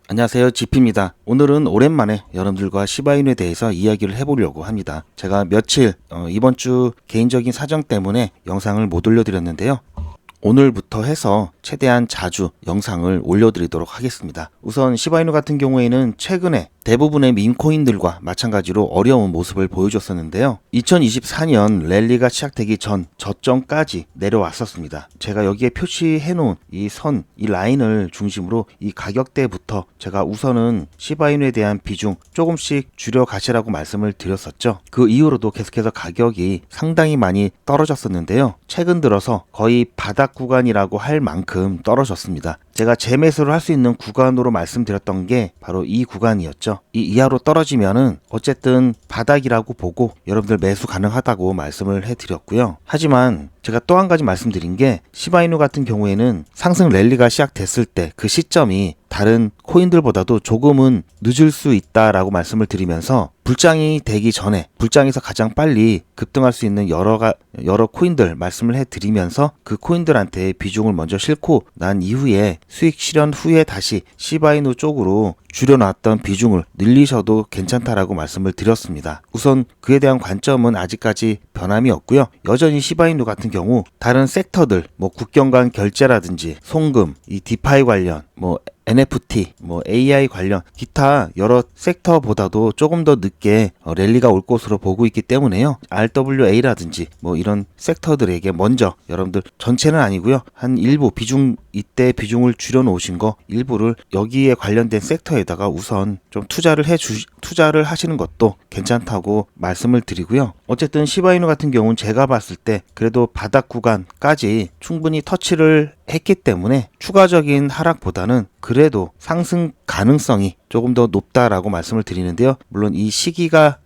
안녕하세요, 지피입니다. 오늘은 오랜만에 여러분들과 시바이누에 대해서 이야기를 해보려고 합니다. 제가 며칠 이번 주 개인적인 사정 때문에 영상을 못 올려드렸는데요. 오늘부터 해서 최대한 자주 영상을 올려드리도록 하겠습니다. 우선 시바이누 같은 경우에는 최근에 대부분의 밈코인들과 마찬가지로 어려운 모습을 보여줬었는데요. 2024년 랠리가 시작되기 전 저점까지 내려왔었습니다. 제가 여기에 표시해놓은 이 선, 이 라인을 중심으로 이 가격대부터 제가 우선은 시바이누에 대한 비중 조금씩 줄여 가시라고 말씀을 드렸었죠. 그 이후로도 계속해서 가격이 상당히 많이 떨어졌었는데요. 최근 들어서 거의 바닥 구간이라고 할 만큼 떨어졌습니다. 제가 재매수를 할 수 있는 구간으로 말씀드렸던 게 바로 이 구간이었죠. 이 이하로 떨어지면은 어쨌든 바닥이라고 보고 여러분들 매수 가능하다고 말씀을 해드렸고요. 하지만 제가 또 한 가지 말씀드린 게 시바이누 같은 경우에는 상승 랠리가 시작됐을 때 그 시점이 다른 코인들보다도 조금은 늦을 수 있다라고 말씀을 드리면서 불장이 되기 전에 불장에서 가장 빨리 급등할 수 있는 여러 코인들 말씀을 해드리면서 그 코인들한테 비중을 먼저 싣고 난 이후에 수익 실현 후에 다시 시바이누 쪽으로 줄여놨던 비중을 늘리셔도 괜찮다라고 말씀을 드렸습니다. 우선 그에 대한 관점은 아직까지 변함이 없고요. 여전히 시바이누 같은 경우 다른 섹터들 국경 간 결제라든지 송금, 이 디파이 관련 NFT, AI 관련 기타 여러 섹터보다도 조금 더 늦게 랠리가 올 것으로 보고 있기 때문에요. RWA라든지 이런 섹터들에게 먼저 여러분들 전체는 아니고요. 한 일부 이때 비중을 줄여 놓으신 거 일부를 여기에 관련된 섹터에다가 우선 좀 투자를 하시는 것도 괜찮다고 말씀을 드리고요. 어쨌든 시바이누 같은 경우는 제가 봤을 때 그래도 바닥 구간까지 충분히 터치를 했기 때문에 추가적인 하락보다는 그래도 상승 가능성이 조금 더 높다라고 말씀을 드리는데요. 물론 이 시기가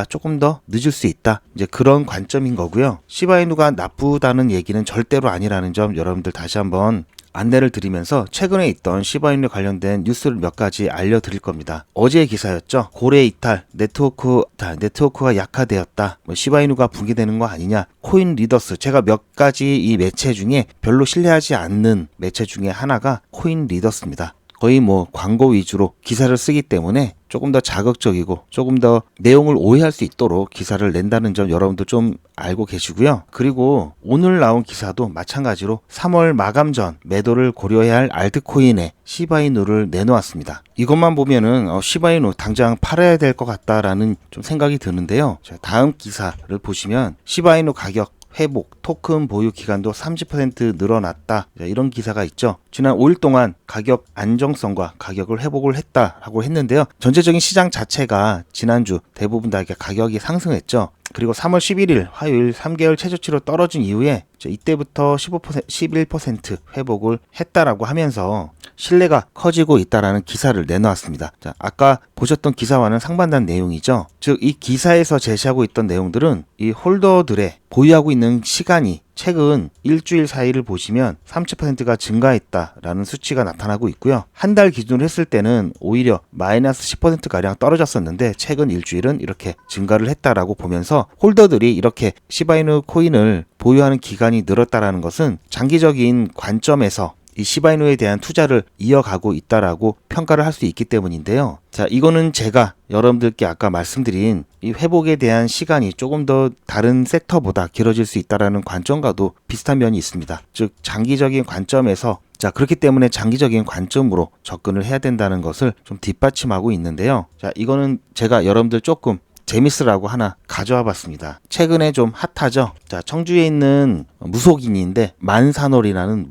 조금 더 늦을 수 있다. 이제 그런 관점인 거고요. 시바이누가 나쁘다는 얘기는 절대로 아니라는 점 여러분들 다시 한번 안내를 드리면서 최근에 있던 시바이누 관련된 뉴스를 몇 가지 알려드릴 겁니다. 어제의 기사였죠. 고래 이탈, 네트워크가 약화되었다. 시바이누가 붕괴되는 거 아니냐. 코인 리더스, 제가 몇 가지 이 매체 중에 별로 신뢰하지 않는 매체 중에 하나가 코인 리더스입니다. 거의 광고 위주로 기사를 쓰기 때문에 조금 더 자극적이고 조금 더 내용을 오해할 수 있도록 기사를 낸다는 점 여러분도 좀 알고 계시고요. 그리고 오늘 나온 기사도 마찬가지로 3월 마감 전 매도를 고려해야 할 알트코인에 시바이누를 내놓았습니다. 이것만 보면은 시바이누 당장 팔아야 될 것 같다라는 좀 생각이 드는데요. 자, 다음 기사를 보시면 시바이누 가격 회복, 토큰 보유 기간도 30% 늘어났다. 이런 기사가 있죠. 지난 5일 동안 가격 안정성과 가격을 회복을 했다라고 했는데요. 전체적인 시장 자체가 지난주 대부분 다 가격이 상승했죠. 그리고 3월 11일 화요일 3개월 최저치로 떨어진 이후에 이때부터 11% 회복을 했다라고 하면서 신뢰가 커지고 있다라는 기사를 내놓았습니다. 자, 아까 보셨던 기사와는 상반된 내용이죠. 즉, 이 기사에서 제시하고 있던 내용들은 이 홀더들의 보유하고 있는 시간이 최근 일주일 사이를 보시면 30%가 증가했다라는 수치가 나타나고 있고요. 한 달 기준으로 했을 때는 오히려 마이너스 10%가량 떨어졌었는데 최근 일주일은 이렇게 증가를 했다라고 보면서 홀더들이 이렇게 시바이누 코인을 보유하는 기간이 늘었다라는 것은 장기적인 관점에서 이 시바이누에 대한 투자를 이어가고 있다라고 평가를 할 수 있기 때문인데요. 자, 이거는 제가 여러분들께 아까 말씀드린 이 회복에 대한 시간이 조금 더 다른 섹터보다 길어질 수 있다라는 관점과도 비슷한 면이 있습니다. 즉, 장기적인 관점에서 그렇기 때문에 장기적인 관점으로 접근을 해야 된다는 것을 좀 뒷받침하고 있는데요. 자, 이거는 제가 여러분들 조금 재미스라고 하나 가져와 봤습니다. 최근에 좀 핫하죠. 자, 청주에 있는 무속인인데 만산월이라는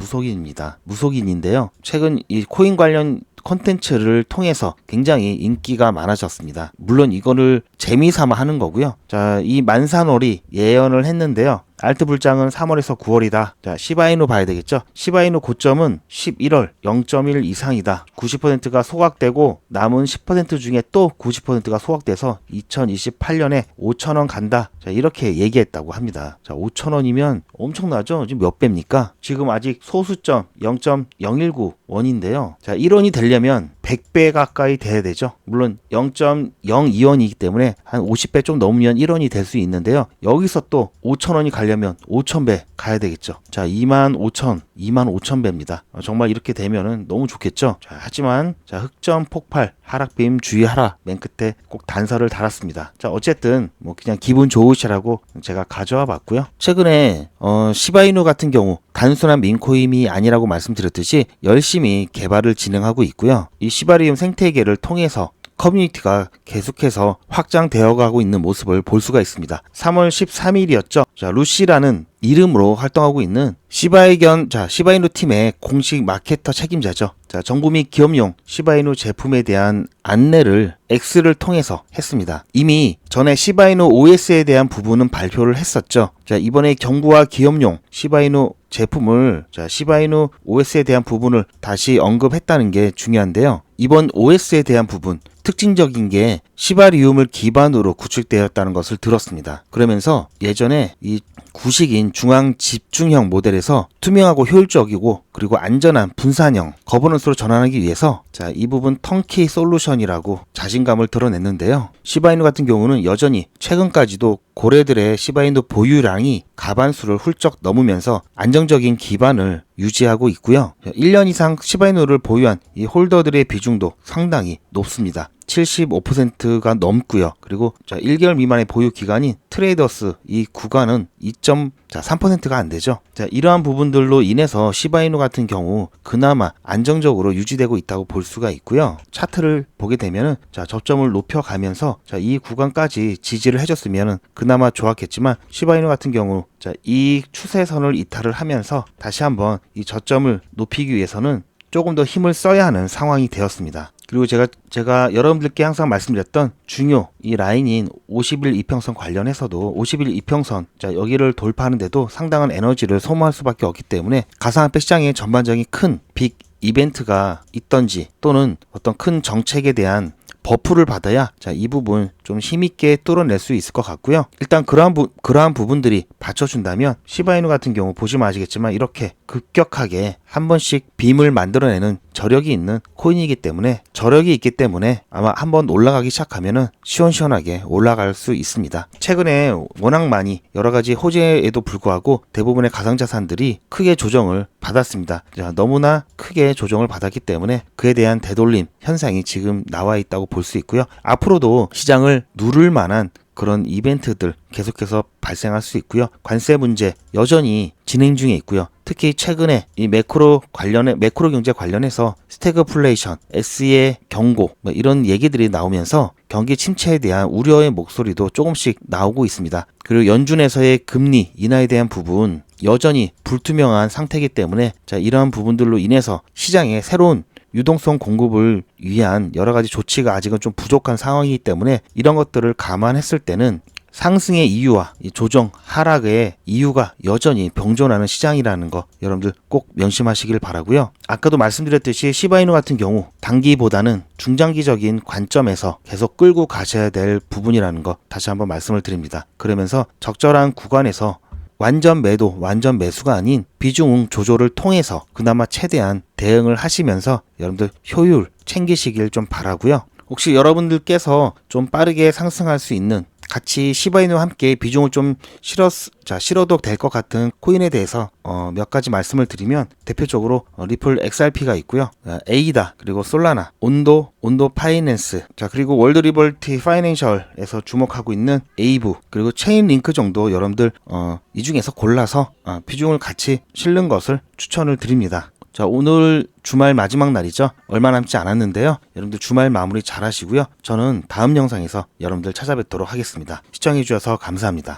무속인인데요. 최근 이 코인 관련 콘텐츠를 통해서 굉장히 인기가 많아졌습니다. 물론 이거를 재미삼아 하는 거고요. 자, 이 만산월이 예언을 했는데요. 알트 불장은 3월에서 9월이다. 자, 시바이누 봐야 되겠죠. 시바이누 고점은 11월 0.1 이상이다. 90%가 소각되고 남은 10% 중에 또 90%가 소각돼서 2028년에 5,000원 간다. 자, 이렇게 얘기했다고 합니다. 자, 5,000원이면 엄청나죠? 지금 몇 배입니까? 지금 아직 소수점 0.019 원인데요. 자, 1원이 되려면 100배 가까이 돼야 되죠. 물론 0.02원이기 때문에 한 50배 좀 넘으면 1원이 될 수 있는데요. 여기서 또 5,000원이 가려면 가려면 5,000배 가야 되겠죠. 자, 25,000배입니다. 정말 이렇게 되면은 너무 좋겠죠. 자, 하지만 자, 흑점 폭발 하락빔 주의하라 맨 끝에 꼭 단서를 달았습니다. 자, 어쨌든 뭐 그냥 기분 좋으시라고 제가 가져와 봤고요. 최근에 시바이누 같은 경우 단순한 민코인이 아니라고 말씀드렸듯이 열심히 개발을 진행하고 있고요. 이 시바리움 생태계를 통해서 커뮤니티가 계속해서 확장되어 가고 있는 모습을 볼 수가 있습니다. 3월 13일이었죠. 자, 루시라는 이름으로 활동하고 있는 시바이누 팀의 공식 마케터 책임자죠. 자, 정부 및 기업용 시바이누 제품에 대한 안내를 X를 통해서 했습니다. 이미 전에 시바이누 OS에 대한 부분은 발표를 했었죠. 자, 이번에 정부와 기업용 시바이누 제품을 시바이누 OS에 대한 부분을 다시 언급했다는 게 중요한데요. 이번 OS에 대한 부분 특징적인 게 시바리움을 기반으로 구축되었다는 것을 들었습니다. 그러면서 예전에 이 구식인 중앙 집중형 모델에서 투명하고 효율적이고 그리고 안전한 분산형 거버넌스로 전환하기 위해서 자, 이 부분 턴키 솔루션이라고 자신감을 드러냈는데요. 시바이누 같은 경우는 여전히 최근까지도 고래들의 시바이누 보유량이 가반수를 훌쩍 넘으면서 안정적인 기반을 유지하고 있고요. 1년 이상 시바이누를 보유한 이 홀더들의 비중도 상당히 높습니다. 75%가 넘고요. 그리고 1개월 미만의 보유 기간인 트레이더스 이 구간은 2.3%가 안 되죠. 자, 이러한 부분들로 인해서 시바이누 같은 경우 그나마 안정적으로 유지되고 있다고 볼 수가 있고요. 차트를 보게 되면은 저점을 높여가면서 이 구간까지 지지를 해줬으면은 그나마 좋았겠지만 시바이누 같은 경우 이 추세선을 이탈을 하면서 다시 한번 이 저점을 높이기 위해서는 조금 더 힘을 써야 하는 상황이 되었습니다. 그리고 제가 여러분들께 항상 말씀드렸던 중요 이 라인인 50일 이평선 관련해서도 50일 이평선 여기를 돌파하는데도 상당한 에너지를 소모할 수밖에 없기 때문에 가상화폐 시장의 전반적인 큰 빅 이벤트가 있던지 또는 어떤 큰 정책에 대한 버프를 받아야 이 부분 좀 힘있게 뚫어낼 수 있을 것 같고요. 일단 그러한 부분들이 받쳐준다면 시바이누 같은 경우 보시면 아시겠지만 이렇게 급격하게 한 번씩 빔을 만들어내는 저력이 있는 코인이기 때문에 아마 한번 올라가기 시작하면은 시원시원하게 올라갈 수 있습니다. 최근에 워낙 많이 여러가지 호재에도 불구하고 대부분의 가상자산들이 크게 조정을 받았습니다. 자, 너무나 크게 조정을 받았기 때문에 그에 대한 되돌림 현상이 지금 나와 있다고 볼 수 있고요. 앞으로도 시장을 누를 만한 그런 이벤트들 계속해서 발생할 수 있고요. 관세 문제 여전히 진행 중에 있고요. 특히 최근에 이 매크로 경제 관련해서 스태그플레이션, SE의 경고 이런 얘기들이 나오면서 경기 침체에 대한 우려의 목소리도 조금씩 나오고 있습니다. 그리고 연준에서의 금리 인하에 대한 부분 여전히 불투명한 상태이기 때문에 이러한 부분들로 인해서 시장에 새로운 유동성 공급을 위한 여러 가지 조치가 아직은 좀 부족한 상황이기 때문에 이런 것들을 감안했을 때는 상승의 이유와 이 조정 하락의 이유가 여전히 병존하는 시장이라는 거 여러분들 꼭 명심하시길 바라고요. 아까도 말씀드렸듯이 시바이누 같은 경우 단기보다는 중장기적인 관점에서 계속 끌고 가셔야 될 부분이라는 거 다시 한번 말씀을 드립니다. 그러면서 적절한 구간에서 완전 매도, 완전 매수가 아닌 비중 조절을 통해서 그나마 최대한 대응을 하시면서 여러분들 효율 챙기시길 좀 바라고요. 혹시 여러분들께서 좀 빠르게 상승할 수 있는 같이 시바이누와 함께 비중을 좀 실어도 될 것 같은 코인에 대해서 몇 가지 말씀을 드리면 대표적으로 리플 XRP가 있고요. 에이다 그리고 솔라나, 온도 파이낸스, 그리고 월드 리버티 파이낸셜에서 주목하고 있는 에이브 그리고 체인 링크 정도 여러분들 이 중에서 골라서 비중을 같이 실는 것을 추천을 드립니다. 자, 오늘 주말 마지막 날이죠. 얼마 남지 않았는데요. 여러분들 주말 마무리 잘 하시고요. 저는 다음 영상에서 여러분들 찾아뵙도록 하겠습니다. 시청해주셔서 감사합니다.